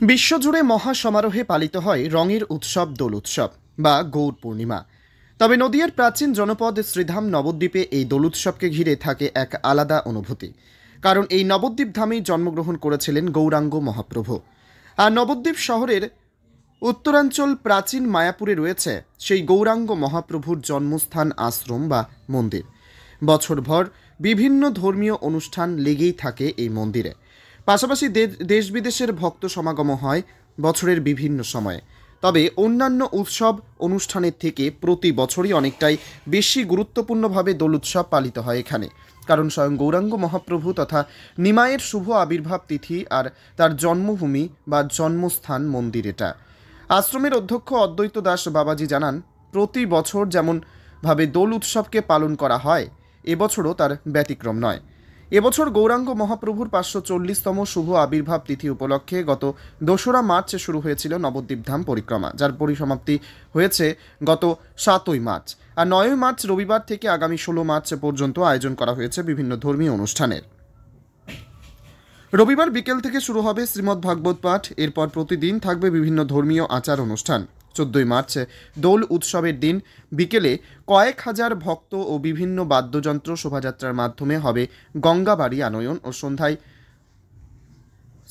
বিশ্বজুড়ে মহা সমারোহে পালিত হয় রঙের উৎসব দোল উৎসব বা গৌর পূর্ণিমা। তবে নদিয়ার প্রাচীন জনপদ শ্রীধাম নবদ্বীপে এই দোল উৎসবকে ঘিরে থাকে এক আলাদা অনুভূতি। কারণ এই নবদ্বীপ ধামেই জন্মগ্রহণ করেছিলেন গৌরাঙ্গ মহাপ্রভু। আর নবদ্বীপ শহরের উত্তরাঞ্চল প্রাচীন মায়াপুরে রয়েছে সেই গৌরাঙ্গ মহাপ্রভুর জন্মস্থান আশ্রম বা মন্দির। বছরভর বিভিন্ন ধর্মীয় অনুষ্ঠান লেগেই থাকে এই মন্দিরে। পাশাপাশি দেশ বিদেশের ভক্ত সমাগম হয় বছরের বিভিন্ন সময়ে। তবে অন্যান্য উৎসব অনুষ্ঠানের থেকে প্রতি বছরই অনেকটাই বেশি গুরুত্বপূর্ণভাবে দোল উৎসব পালিত হয় এখানে। কারণ স্বয়ং গৌরাঙ্গ মহাপ্রভু তথা নিমাইয়ের শুভ আবির্ভাব তিথি আর তার জন্মভূমি বা জন্মস্থান মন্দির এটা। আশ্রমের অধ্যক্ষ অদ্বৈত দাস বাবাজি জানান, প্রতি বছর যেমনভাবে দোল উৎসবকে পালন করা হয় এবছরও তার ব্যতিক্রম নয়। এবছর গৌরাঙ্গ মহাপ্রভুর 540তম শুভ আবির্ভাব তিথি উপলক্ষে গত 2রা মার্চ শুরু হয়েছিল নবদ্বীপ ধাম পরিক্রমা, যার পরিসমাপ্তি হয়েছে গত 7ই মার্চ। আর 9ই মার্চ রবিবার থেকে আগামী 16 মার্চ পর্যন্ত আয়োজন করা হয়েছে বিভিন্ন ধর্মীয় অনুষ্ঠানের। রবিবার বিকেল থেকে শুরু হবে শ্রীমদ্ ভাগবত পাঠ, এরপর প্রতিদিন থাকবে বিভিন্ন ধর্মীয় আচার অনুষ্ঠান। 14ই মার্চ দোল উৎসবের দিন বিকেলে কয়েক হাজার ভক্ত ও বিভিন্ন বাদ্যযন্ত্র শোভাযাত্রার মাধ্যমে হবে গঙ্গাবাড়ি আনয়ন ও সন্ধ্যায়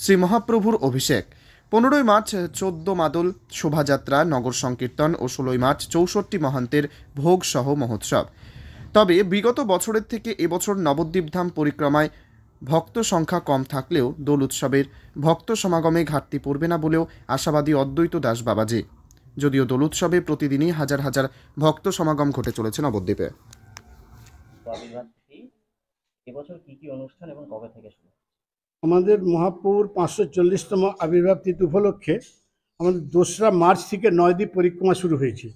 শ্রী মহাপ্রভুর অভিষেক। 15ই মার্চ 14 মাদল শোভাযাত্রা, নগর সংকীর্তন ও 16ই মার্চ 64 মহান্তের ভোগ সহ মহোৎসব। তবে বিগত বছরের থেকে এবছর নবদ্বীপ ধাম পরিক্রমায় ভক্ত সংখ্যা কম থাকলেও দোল উৎসবের ভক্ত সমাগমে ঘাটতি পড়বে না বলেও আশাবাদী অদ্বৈত দাস বাবাজি। যদিও দোল উৎসবে প্রতিদিনই হাজার হাজার ভক্ত সমাগম ঘটে চলেছে নবদ্বীপে। আমাদের মহাপ্রভুর 540তম আবির্ভাব তিথি উপলক্ষে আমাদের 2রা মার্চ থেকে নয়দ্বীপ পরিক্রমা শুরু হয়েছে।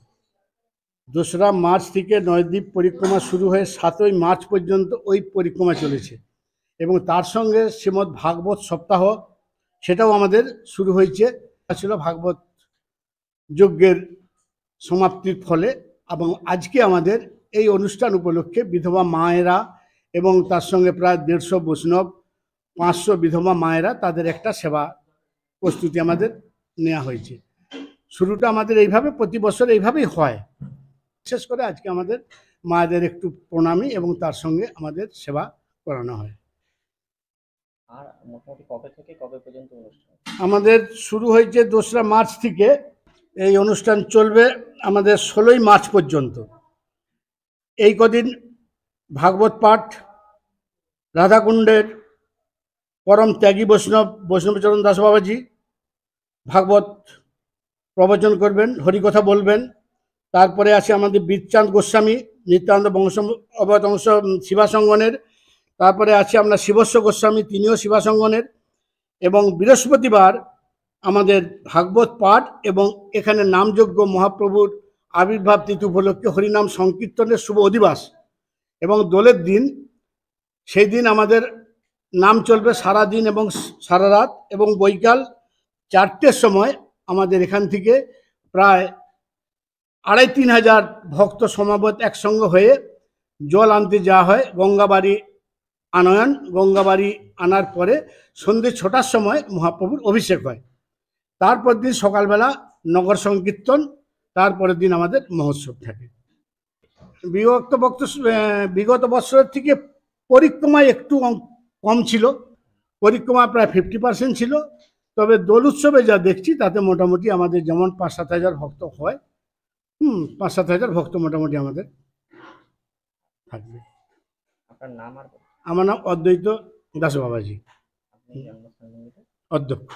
2রা মার্চ থেকে নয়দ্বীপ পরিক্রমা শুরু হয়ে 7ই মার্চ পর্যন্ত ওই পরিক্রমা চলেছে এবং তার সঙ্গে শ্রীমদ্ ভাগবত সপ্তাহ সেটাও আমাদের শুরু হয়েছে। ছিল ভাগবত যজ্ঞের সমাপ্তির ফলে, এবং আজকে আমাদের এই অনুষ্ঠান উপলক্ষে বিধবা মায়েরা এবং তার সঙ্গে প্রায় 150 বৈষ্ণব, 500 বিধবা মায়েরা তাদের একটা সেবা প্রস্তুতি আমাদের নেওয়া হয়েছে। শুরুটা আমাদের এইভাবে প্রতি বছর এইভাবেই হয়। বিশেষ করে আজকে আমাদের মায়েদের একটু প্রণামী এবং তার সঙ্গে আমাদের সেবা করানো হয়। আর মোটামুটি কবে থেকে কবে পর্যন্ত অনুষ্ঠান? আমাদের শুরু হয়েছে 2রা মার্চ থেকে, এই অনুষ্ঠান চলবে আমাদের 16ই মার্চ পর্যন্ত। এই কদিন ভাগবত পাঠ, রাধাকুণ্ডের পরম ত্যাগী বৈষ্ণবচরণ দাস বাবাজি ভাগবত প্রবচন করবেন, হরিকথা বলবেন। তারপরে আছে আমাদের বীরচাঁদ গোস্বামী নিত্যানন্দ বংশ অবতংশ শিবাসঙ্গনের। তারপরে আছে আমরা শিবস্ব গোস্বামী, তিনিও শিবাসঙ্গনের। এবং বৃহস্পতিবার আমাদের ভাগবত পাঠ এবং এখানে নামযজ্ঞ মহাপ্রভুর আবির্ভাব তিথি উপলক্ষে হরিনাম সংকীর্তনের শুভ অধিবাস এবং দোলের দিন। সেই দিন আমাদের নাম চলবে সারা দিন এবং সারা রাত, এবং বৈকাল 4টের সময় আমাদের এখান থেকে প্রায় 2,500-3 হাজার ভক্ত সমাবেত একসঙ্গে হয়ে জল আনতে যাওয়া হয় গঙ্গাবাড়ি আনয়ন। গঙ্গাবাড়ি আনার পরে সন্ধ্যে 6টার সময় মহাপ্রভুর অভিষেক হয়। তারপর দিন সকালবেলা নগর সংকীর্তন, তারপরের দিন আমাদের মহোৎসব থাকে। বিগত বছরের থেকে পরিক্রমায় একটু কম ছিল, পরিক্রমা প্রায় 50% ছিল। তবে দোল উৎসবে যা দেখছি তাতে মোটামুটি আমাদের যেমন 5-7 হাজার ভক্ত হয়, 5-7 হাজার ভক্ত মোটামুটি আমাদের থাকবে। আপনার নাম? আর আমার নাম অদ্বৈত দাস বাবাজি, অধ্যক্ষ।